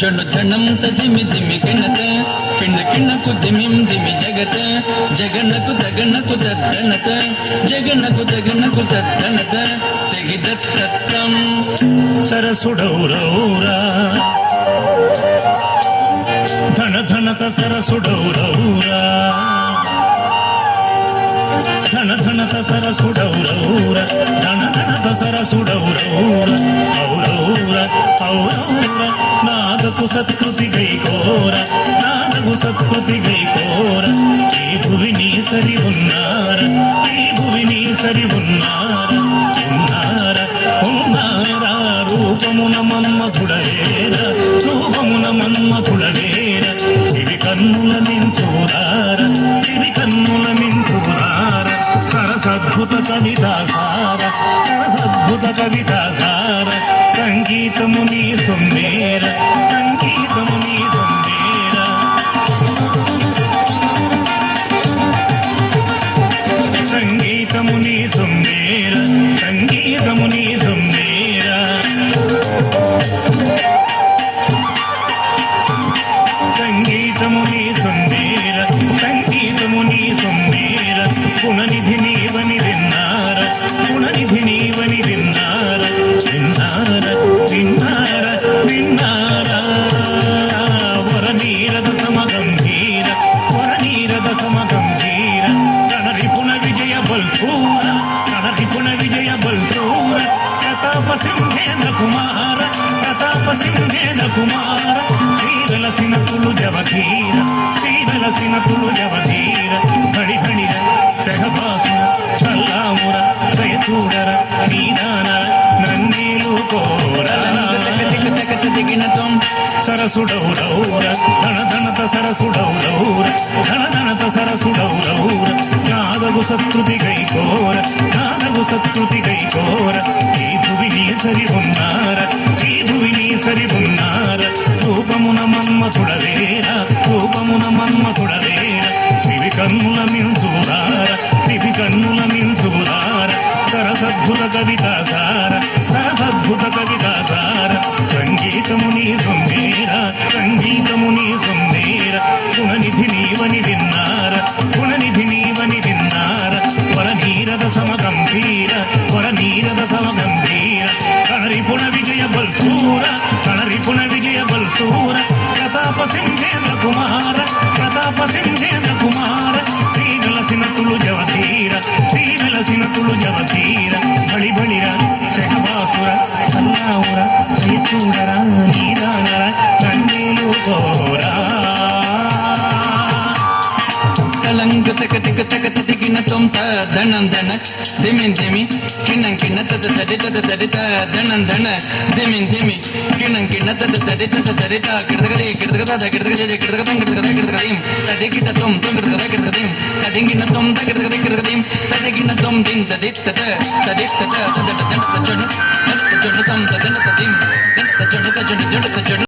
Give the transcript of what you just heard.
జొన్ను జొన్నంత దిమి దిమి కిణత కిణ కిణకు దిమిం దిమి జగత జగన్నకు తగన్నకు తద్దనత జగన్నకు తగన్నకు తద్దనత తెగిదత్తత్తం సరసుడౌరౌరా ధన ధనత సరసుడౌరౌరా ధన ధనత సరసుడౌరౌర ధన ధనత సరసుడౌరౌర ఔరౌర ఔరౌర నాదకు సత్కృతి గైకోర నాదకు సత్కృతి గైకోర ఈ భువిని సరి ఉన్నార ఈ భువిని సరి ఉన్నార ఉన్నార ఉన్నార రూపమున మన్మధుడవేర రూపమున మన్మధుడవేర చివి కన్నుల నించూరార చివి కన్నుల నించూరార సరసద్భుత కవితాసార సరసద్భుత కవితాసార సంగీతము నీ సొమ్మేర సంగీతము నీ సొమ్మేర సంగీతము నీ సొమ్మేర సంగీతము నీ సొమ్మేర సంగీతము నీ సొమ్మేర సంగీతము నీ సొమ్మేర గుణనిధి నీవని విన్నార గుణనిధి నీవని విన్నార విన్నార విన్నార విన్నార వరనీరద సమగంభీర వరనీరద సమగంభీర రణరిపుణ విజయ బల్సూర రణరిపుణ విజయ బల్సూర ప్రతాప సింహేన కుమార ప్రతాప సింహేన కుమార శ్రీవలసిన తులు జవధీర శ్రీవలసిన తులు జవధీర హడి హడిర శహబాసుర చల్లాముర దయచూడర నీదానర నన్నేలు కోర సరసుడౌరౌర ధన ధనత సరసుడౌరౌర ధన ధనత సరసుడౌరౌర నాదగు సత్కృతి గైకోర నాదగు సత్కృతి గైకోర ఈ భువిని సరి ఉన్నార ఈ భువిని సరి ఉన్నార రూపమున మన్మథుడవేర రూపమున మన్మథుడవేర శివి కన్నుల మించూరార శివి కన్నుల మించూరార సరసద్భుత కవితాసార సరసద్భుత కవితాసార సంగీతము నీ సొమ్మేర సంగీతము నీ సొమ్మేర గుణనిధి నీవని విన్నార గుణనిధి నీవని విన్నార వరనీరద సమగంభీర వరనీరద సమగంభీర కణరిపుణ విజయ బల్సూర కణరిపుణ విజయ బల్సూర ప్రతాప సింహేంద్ర కుమార ప్రతాప సింహేంద్ర కుమార శ్రీవలసిన తులు జవధీర శ్రీవలసిన తులు జవధీర బళి బళిర శహబాసుర సల్లావుర చూడరా నీదానర కన్నీలు కోరా తలంగ తక టిక తక తిగిన తొం ధనం ధన దిమిన్ దిమి కిణం కిణ తద తడి తద తడి ధనం ధన దిమిన్ దిమి కిణం కిణ తద తడి తద తడి కిడదగదే కిడదగద కిడదగదే కిడదగదం కిడదగద కిడదగదం తదిగిన తొం కిడదగద కిడదగదం తదిగిన తొం కిడదగద కిడదగదం తదిగిన తొం దిన్ తదిత్తత తదిత్తత తదట తద తజన తజన తం తదన తదిం తజన తజన జన తజన